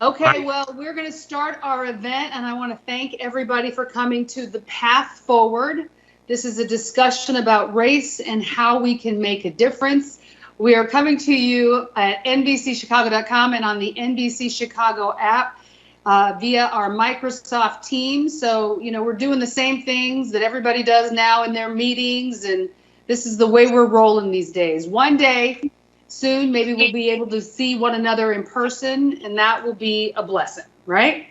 Okay, well, we're going to start our event, and I want to thank everybody for coming to The Path Forward. This is a discussion about race and how we can make a difference. We are coming to you at NBCChicago.com and on the NBC Chicago app via our Microsoft Teams. So, we're doing the same things that everybody does now in their meetings, and this is the way we're rolling these days. One day, soon, maybe we'll be able to see one another in person, and that will be a blessing, right?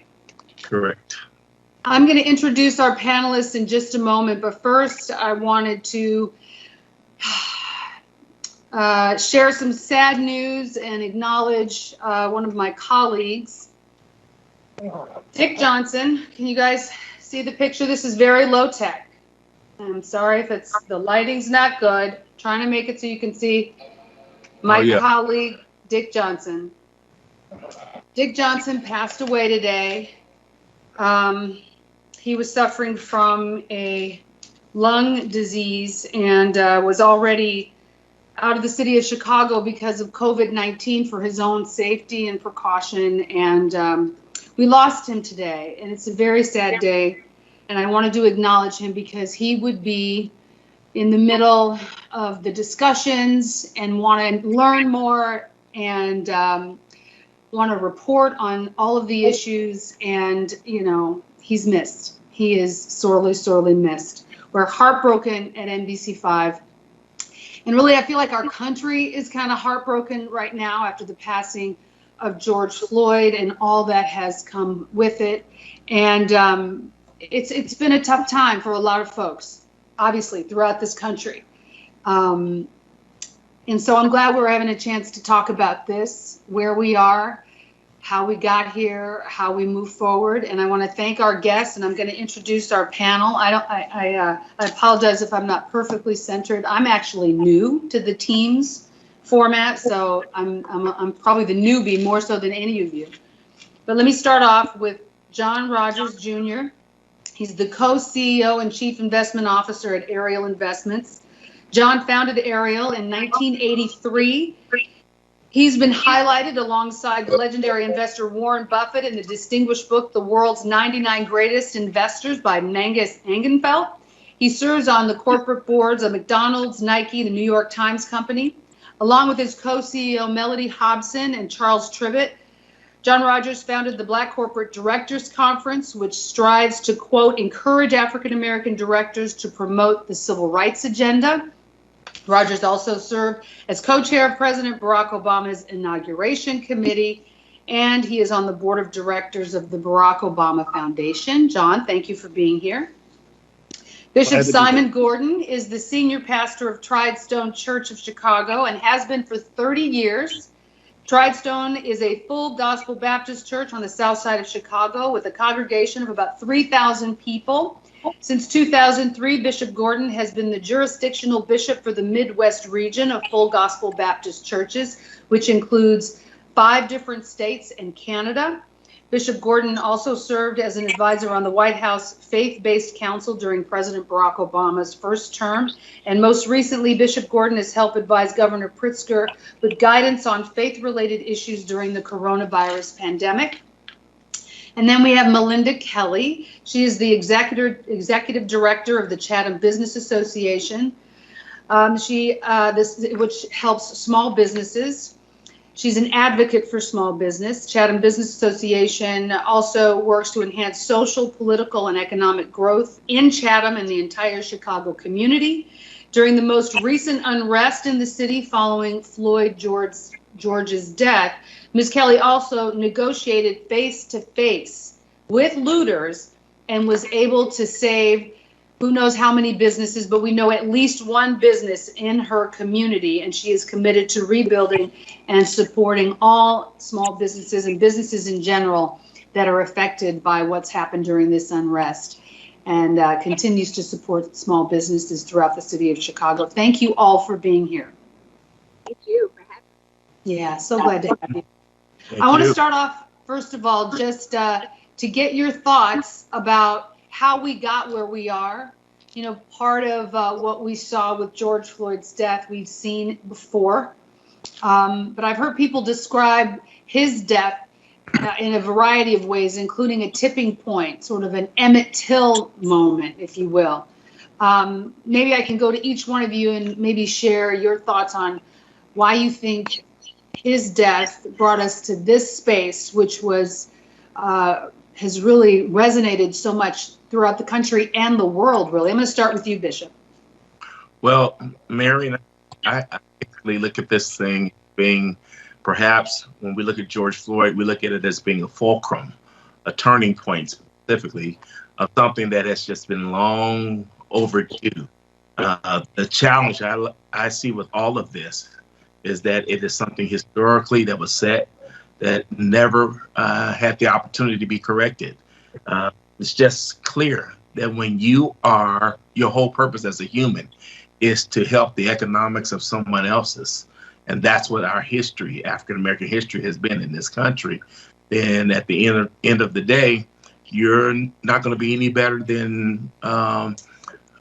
Correct. I'm going to introduce our panelists in just a moment, but first I wanted to share some sad news and acknowledge one of my colleagues, Dick Johnson. Can you guys see the picture? This is very low tech. I'm sorry if the lighting's not good. Trying to make it so you can see my colleague, Dick Johnson. Dick Johnson passed away today. He was suffering from a lung disease and was already out of the city of Chicago because of COVID-19 for his own safety and precaution. And we lost him today, and it's a very sad day. And I wanted to acknowledge him because he would be in the middle of the discussions and want to learn more and want to report on all of the issues. And, he's missed. He is sorely, sorely missed. We're heartbroken at NBC5. And really, I feel like our country is kind of heartbroken right now after the passing of George Floyd and all that has come with it. And it's been a tough time for a lot of folks, obviously, throughout this country. And so I'm glad we're having a chance to talk about this, where we are, how we got here, how we move forward. And I want to thank our guests, and I'm going to introduce our panel. I apologize if I'm not perfectly centered. I'm actually new to the Teams format, so I'm probably the newbie more so than any of you. But let me start off with John Rogers, Jr. He's the co-CEO and Chief Investment Officer at Ariel Investments. John founded Ariel in 1983. He's been highlighted alongside the legendary investor Warren Buffett in the distinguished book, The World's 99 Greatest Investors by Mangus Angenfeld. He serves on the corporate boards of McDonald's, Nike, the New York Times Company. Along with his co-CEO Melody Hobson and Charles Tribbett, John Rogers founded the Black Corporate Directors Conference, which strives to, quote, encourage African-American directors to promote the civil rights agenda. Rogers also served as co-chair of President Barack Obama's inauguration committee, and he is on the board of directors of the Barack Obama Foundation. John, thank you for being here. Bishop Simon Gordon is the senior pastor of Triedstone Church of Chicago and has been for 30 years. Triedstone is a full gospel Baptist church on the south side of Chicago with a congregation of about 3,000 people. Since 2003, Bishop Gordon has been the jurisdictional bishop for the Midwest region of full gospel Baptist churches, which includes 5 different states and Canada. Bishop Gordon also served as an advisor on the White House Faith-Based Council during President Barack Obama's first term. And most recently, Bishop Gordon has helped advise Governor Pritzker with guidance on faith-related issues during the coronavirus pandemic. And then we have Melinda Kelly. She is the executive director of the Chatham Business Association, which helps small businesses. She's an advocate for small business. Chatham Business Association also works to enhance social, political, and economic growth in Chatham and the entire Chicago community. During the most recent unrest in the city following Floyd George's death, Ms. Kelly also negotiated face-to-face with looters and was able to save who knows how many businesses, but we know at least one business in her community, and she is committed to rebuilding and supporting all small businesses and businesses in general that are affected by what's happened during this unrest, and continues to support small businesses throughout the city of Chicago. Thank you all for being here. Thank you for having me. Yeah, so glad to have you. I want to start off, first of all, just to get your thoughts about how we got where we are. You know, part of what we saw with George Floyd's death, we've seen before. But I've heard people describe his death in a variety of ways, including a tipping point, sort of an Emmett Till moment, if you will. Maybe I can go to each one of you and maybe share your thoughts on why you think his death brought us to this space, which was has really resonated so much throughout the country and the world, really. I'm going to start with you, Bishop. Well, Mary, I basically look at this thing being, perhaps when we look at George Floyd, we look at it as being a fulcrum, a turning point specifically, of something that has just been long overdue. The challenge I see with all of this is that it is something historically that was set that never had the opportunity to be corrected. It's just clear that when you are, your whole purpose as a human is to help the economics of someone else's, and that's what our history, African-American history, has been in this country, then at the end of the day, you're not going to be any better than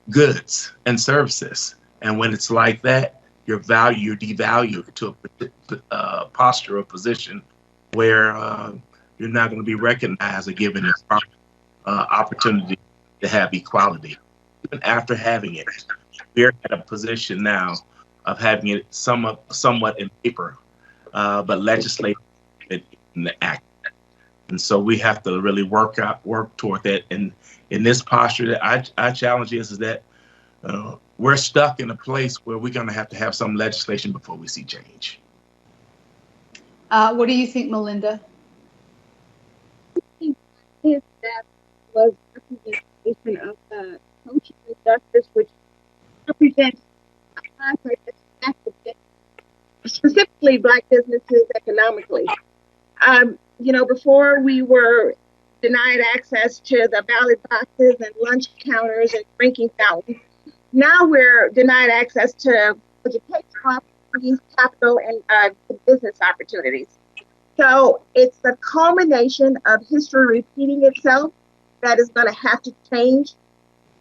goods and services. And when it's like that, you're devalued to a posture or position where you're not going to be recognized or given an opportunity to have equality. Even after having it, we're at a position now of having it somewhat in paper, but legislate it in the act. And so we have to really work toward that. And in this posture, that I challenge is that we're stuck in a place where we're going to have some legislation before we see change. What do you think, Melinda? His death was representation of the social justice, which represents specifically Black businesses economically. Before we were denied access to the ballot boxes and lunch counters and drinking fountains. Now we're denied access to education opportunities, capital, and business opportunities. So it's the culmination of history repeating itself that is going to have to change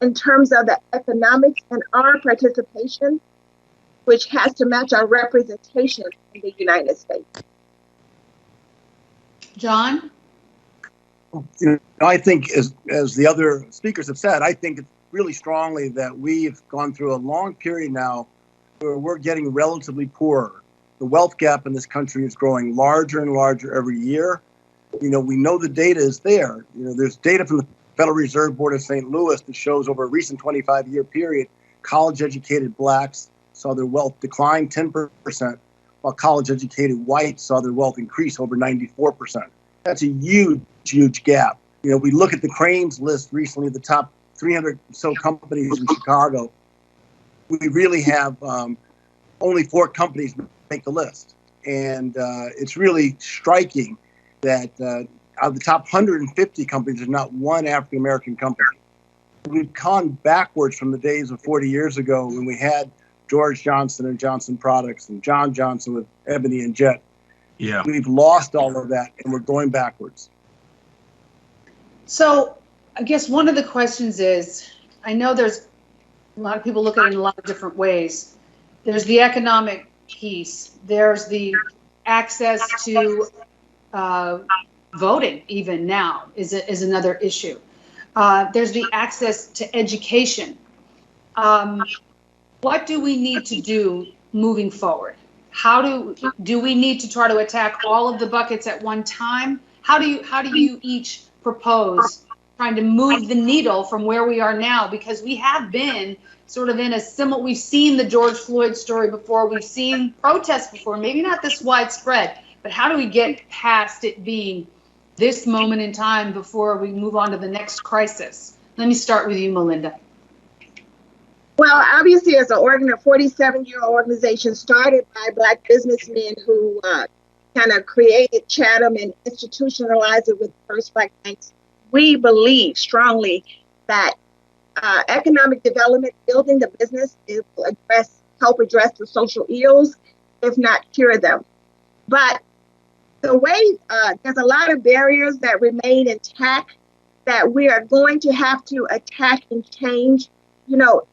in terms of the economics and our participation, which has to match our representation in the United States. John? I think, as the other speakers have said, I think it's really strongly that we've gone through a long period now where we're getting relatively poorer. The wealth gap in this country is growing larger and larger every year. We know the data is there. There's data from the Federal Reserve Board of St. Louis that shows over a recent 25-year period, college-educated Blacks saw their wealth decline 10%, while college-educated whites saw their wealth increase over 94%. That's a huge, huge gap. We look at the Crain's list recently, the top 300 so companies in Chicago. We really have only 4 companies make the list. And it's really striking that out of the top 150 companies, there's not one African-American company. We've gone backwards from the days of 40 years ago when we had George Johnson and Johnson Products and John Johnson with Ebony and Jet. Yeah. We've lost all of that and we're going backwards. So I guess one of the questions is, I know there's a lot of people look at it in a lot of different ways. There's the economic piece. There's the access to voting, even now, is another issue. There's the access to education. What do we need to do moving forward? How do we need to try to attack all of the buckets at one time? How do you each propose trying to move the needle from where we are now? Because we have been sort of in a similar, we've seen the George Floyd story before, we've seen protests before, maybe not this widespread, but how do we get past it being this moment in time before we move on to the next crisis? Let me start with you, Melinda. Well, obviously, as a 47-year-old organization started by Black businessmen who kind of created Chatham and institutionalized it with First Black Banks, we believe strongly that economic development, building the business, will help address the social ills, if not cure them. But the way there's a lot of barriers that remain intact that we are going to have to attack and change.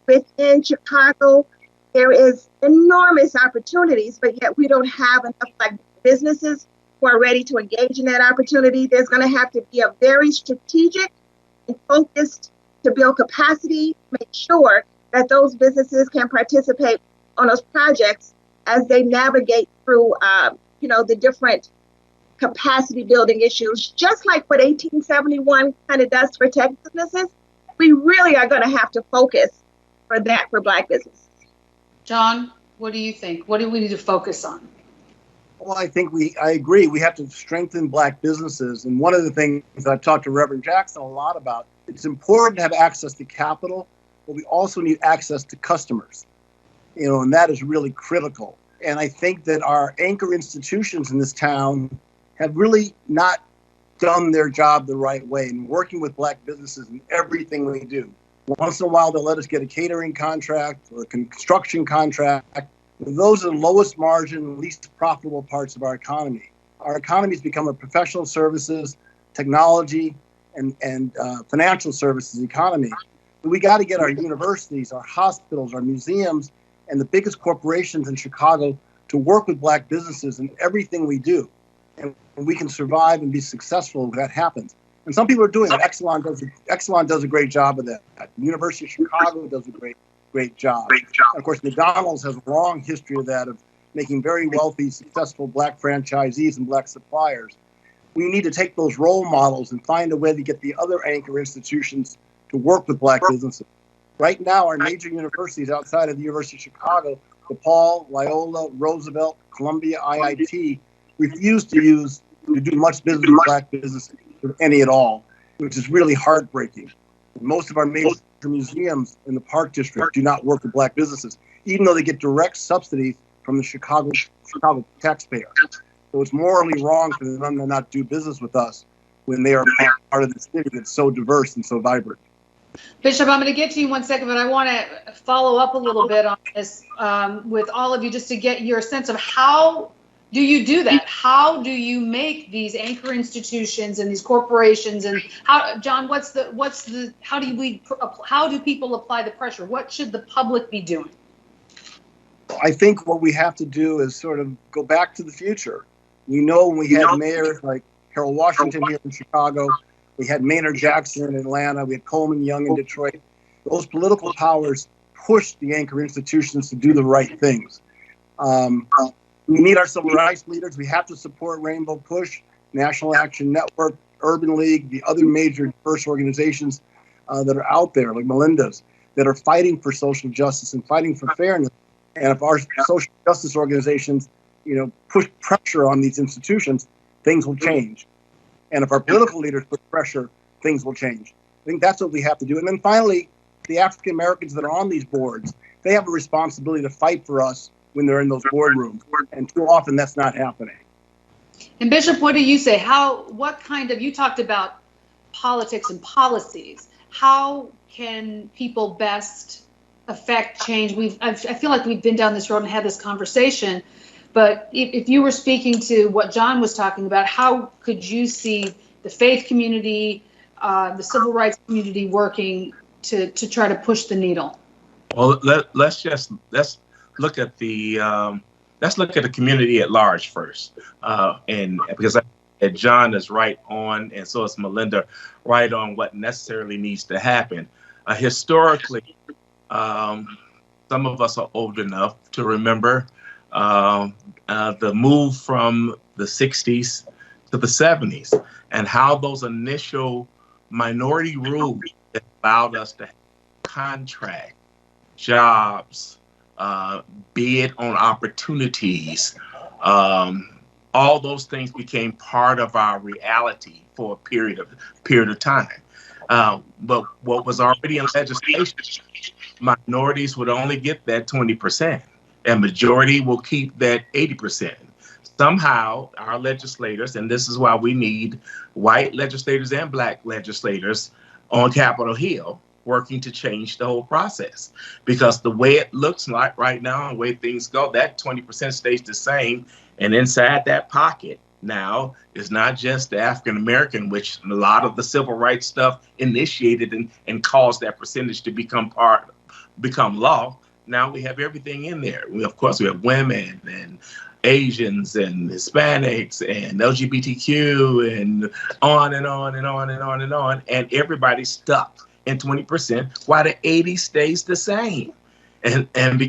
Within Chicago, there is enormous opportunities, but yet we don't have enough Black businesses who are ready to engage in that opportunity. There's going to have to be a very strategic and focused to build capacity, make sure that those businesses can participate on those projects as they navigate through, the different capacity building issues, just like what 1871 kind of does to protect businesses. We really are going to have to focus for that for Black businesses. John, what do you think? What do we need to focus on? Well, I agree. We have to strengthen Black businesses. And one of the things that I've talked to Reverend Jackson a lot about, it's important to have access to capital, but we also need access to customers, and that is really critical. And I think that our anchor institutions in this town have really not done their job the right way in working with Black businesses in everything we do. Once in a while, they'll let us get a catering contract or a construction contract. Those are the lowest margin, least profitable parts of our economy. Our economy has become a professional services, technology, and financial services economy. We got to get our universities, our hospitals, our museums, and the biggest corporations in Chicago to work with Black businesses in everything we do. And we can survive and be successful if that happens. And some people are doing it. Exelon does a great job of that. The University of Chicago does a great job. And of course, McDonald's has a long history of that, of making very wealthy, successful Black franchisees and Black suppliers. We need to take those role models and find a way to get the other anchor institutions to work with Black businesses. Right now, our major universities outside of the University of Chicago, DePaul, Loyola, Roosevelt, Columbia, IIT, refuse to do much business with Black businesses, if any at all, which is really heartbreaking. Most of our major museums in the Park District do not work with Black businesses, even though they get direct subsidies from the Chicago taxpayer. So it's morally wrong for them to not do business with us when they are part of the city that's so diverse and so vibrant. Bishop, I'm going to get to you in 1 second, but I want to follow up a little bit on this with all of you, just to get your sense of how do you do that? How do you make these anchor institutions and these corporations, and how, John, how do people apply the pressure? What should the public be doing? I think what we have to do is sort of go back to the future. We know when we had mayors like Harold Washington here in Chicago, we had Maynard Jackson in Atlanta, we had Coleman Young in Detroit. Those political powers pushed the anchor institutions to do the right things. We need our civil rights leaders. We have to support Rainbow Push, National Action Network, Urban League, the other major diverse organizations that are out there, like Melinda's, that are fighting for social justice and fighting for fairness. And if our social justice organizations, push pressure on these institutions, things will change. And if our political leaders put pressure, things will change. I think that's what we have to do. And then finally, the African Americans that are on these boards, they have a responsibility to fight for us when they're in those boardrooms. And too often that's not happening. And Bishop, what do you say? You talked about politics and policies. How can people best affect change? I feel like we've been down this road and had this conversation, but if you were speaking to what John was talking about, how could you see the faith community, the civil rights community working to try to push the needle? Well, let's look at the community at large first, and because John is right on, and so is Melinda, right on what necessarily needs to happen. Historically, some of us are old enough to remember the move from the 60s to the 70s and how those initial minority rules that allowed us to have contract, jobs, bid on opportunities, all those things became part of our reality for a period of time. But what was already in legislation, minorities would only get that 20%, and majority will keep that 80%. Somehow, our legislators, and this is why we need white legislators and Black legislators on Capitol Hill, working to change the whole process. Because the way it looks like right now, and the way things go, that 20% stays the same. And inside that pocket now is not just the African American, which a lot of the civil rights stuff initiated and caused that percentage to become law. Now we have everything in there. Of course, we have women Asians and Hispanics and LGBTQ and on and on and on and on and on. And everybody's stuck in 20% while the 80 stays the same.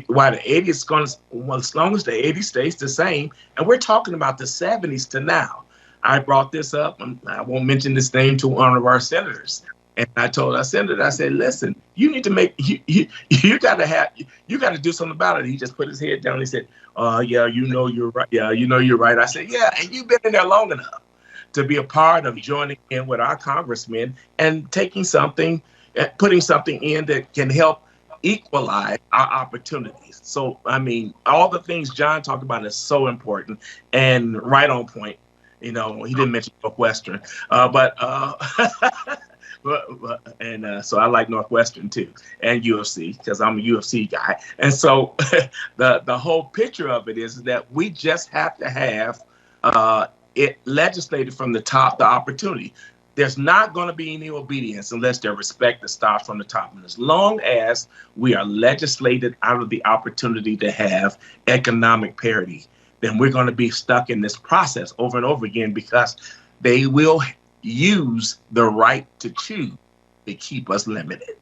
While the 80 is going to, well, as long as the 80 stays the same, and we're talking about the 70s to now. I brought this up, and I won't mention this name, to one of our senators. And I told our senator, I said, listen, you need to make, you got to do something about it. He just put his head down. He said, yeah, you know, you're right. Yeah, you know, you're right. I said, yeah, and you've been in there long enough to be a part of joining in with our congressmen and taking something, putting something in that can help equalize our opportunities. So, I mean, all the things John talked about is so important and right on point. You know, he didn't mention Northwestern, so I like Northwestern too, and UFC, because I'm a UFC guy. And so the whole picture of it is that we just have to have it legislated from the top, the opportunity. There's not going to be any obedience unless there's respect that starts from the top. And as long as we are legislated out of the opportunity to have economic parity, then we're going to be stuck in this process over and over again, because they will use the right to choose to keep us limited.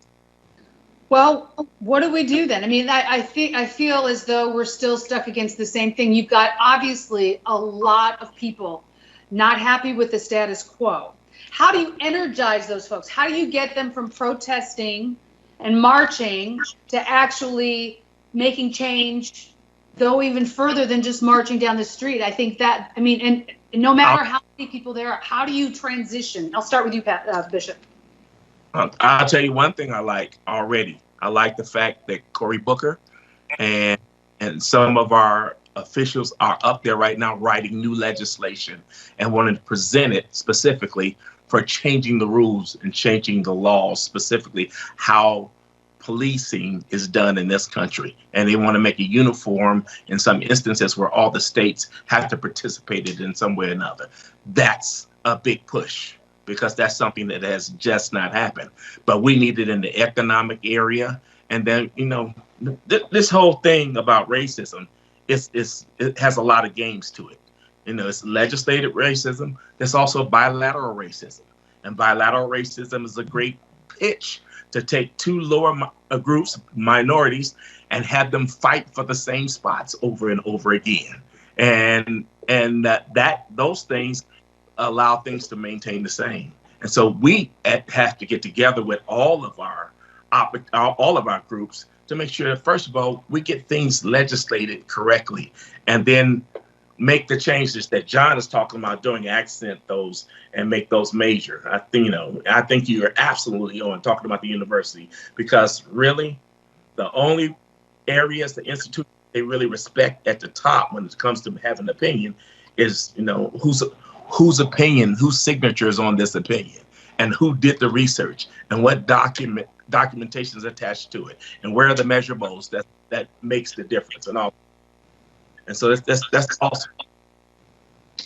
Well, what do we do then? I mean, I feel as though we're still stuck against the same thing. You've got obviously a lot of people not happy with the status quo. How do you energize those folks? How do you get them from protesting and marching to actually making change, go even further than just marching down the street? I think that, I mean, and no matter how many people there are, how do you transition? I'll start with you, Bishop. I'll tell you one thing I like already. I like the fact that Cory Booker and some of our officials are up there right now writing new legislation and wanting to present it specifically for changing the rules and changing the laws, specifically how policing is done in this country. And they want to make it uniform in some instances where all the states have to participate in some way or another. That's a big push, because that's something that has just not happened. But we need it in the economic area. And then, you know, this whole thing about racism, it has a lot of games to it. You know, it's legislative racism. There's also bilateral racism. And bilateral racism is a great pitch to take two lower groups, minorities, and have them fight for the same spots over and over again. And those things allow things to maintain the same. And so we have to get together with all of our groups to make sure that, first of all, we get things legislated correctly, and then make the changes that John is talking about doing, accent those and make those major. I think you are absolutely on talking about the university, because really the only areas, the institute they really respect at the top when it comes to having an opinion is, you know, whose opinion, whose signature is on this opinion, and who did the research, and what documentation is attached to it, and where are the measurables that makes the difference, and all. And so that's awesome.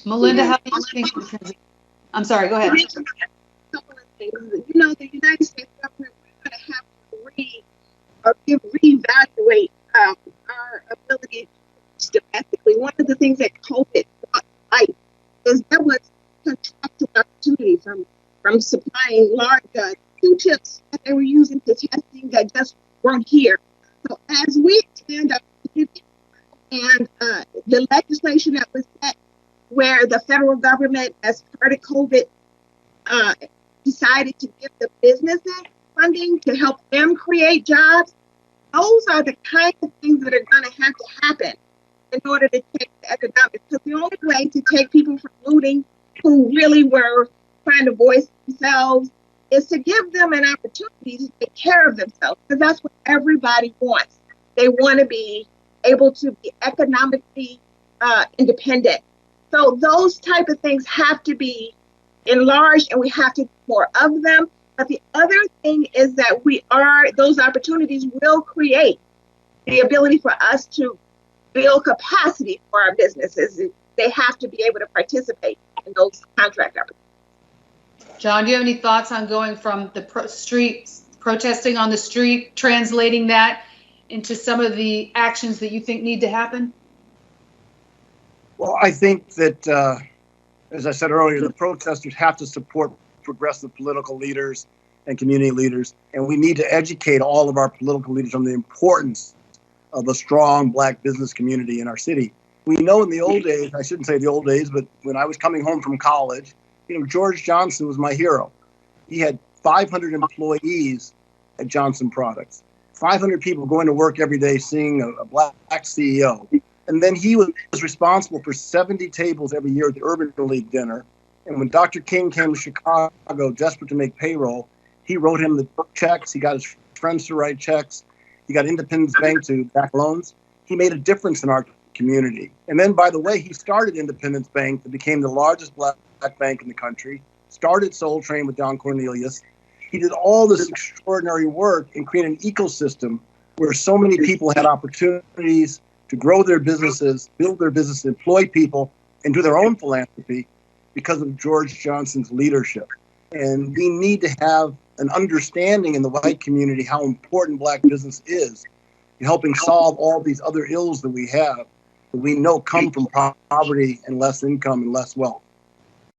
Melinda, how do you think? I'm sorry, go ahead. A couple of things. You know, the United States government, we're going to have to reevaluate our ability to domestically. One of the things that COVID brought to light is there was contractual opportunity from supplying large Q-tips that they were using to testing that just weren't here. So as we expand our community, and the legislation that was set, where the federal government, as part of COVID, decided to give the businesses funding to help them create jobs, those are the kinds of things that are going to have to happen in order to change the economics. Because the only way to take people from looting, who really were trying to voice themselves, is to give them an opportunity to take care of themselves. Because that's what everybody wants. They want to be able to be economically independent. So those type of things have to be enlarged, and we have to do more of them. But the other thing is that those opportunities will create the ability for us to build capacity for our businesses. They have to be able to participate in those contract opportunities. John, do you have any thoughts on going from the protesting on the street, translating that into some of the actions that you think need to happen? Well, I think that, as I said earlier, the protesters have to support progressive political leaders and community leaders, and we need to educate all of our political leaders on the importance of a strong Black business community in our city. We know in the old days, I shouldn't say the old days, but when I was coming home from college, George Johnson was my hero. He had 500 employees at Johnson Products, 500 people going to work every day seeing a Black CEO. And then he was responsible for 70 tables every year at the Urban League dinner. And when Dr. King came to Chicago, desperate to make payroll, he wrote him the checks. He got his friends to write checks. He got Independence Bank to back loans. He made a difference in our community. And then, by the way, he started Independence Bank that became the largest Black bank in the country, started Soul Train with Don Cornelius. He did all this extraordinary work and created an ecosystem where so many people had opportunities to grow their businesses, build their business, employ people, and do their own philanthropy because of George Johnson's leadership. And we need to have an understanding in the white community how important Black business is in helping solve all these other ills that we have, that we know come from poverty and less income and less wealth.